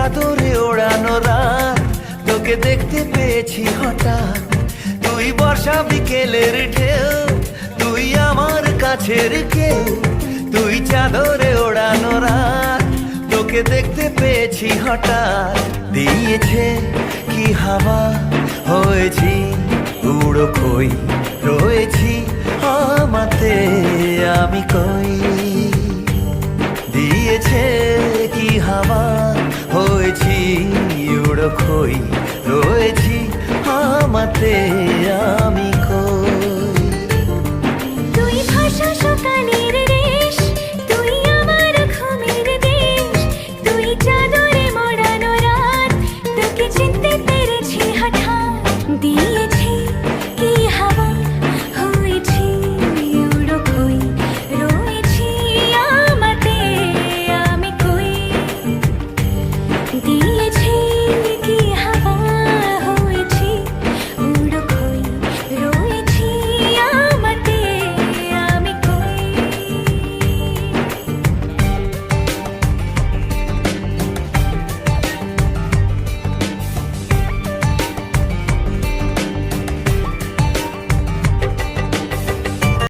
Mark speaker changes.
Speaker 1: চাদরে ওড়ানো রাত, তোকে দেখতে পেয়েছি হঠাৎ। তুই বর্ষা বিকেলের ঢেউ, তুই আমার কাছের কেউ। তুই চাদরে ওড়ানো রাত, তোকে দেখতে পেয়েছি হঠাৎ। দিয়েছে কি হাওয়া, হয়েছি উড়ো কই, রয়েছি আমাতে আমি কই। দিয়েছে কি হাওয়া, হয়েছি উড়ো কই, রয়েছি আমাতে আমি কই।
Speaker 2: তুই ভাষা সকালের রেশ, তুই আমার ঘুমের দেশ। তুই চাদরে মোড়ানো রাত, তোকে চিনতে পেরেছি হঠাৎ।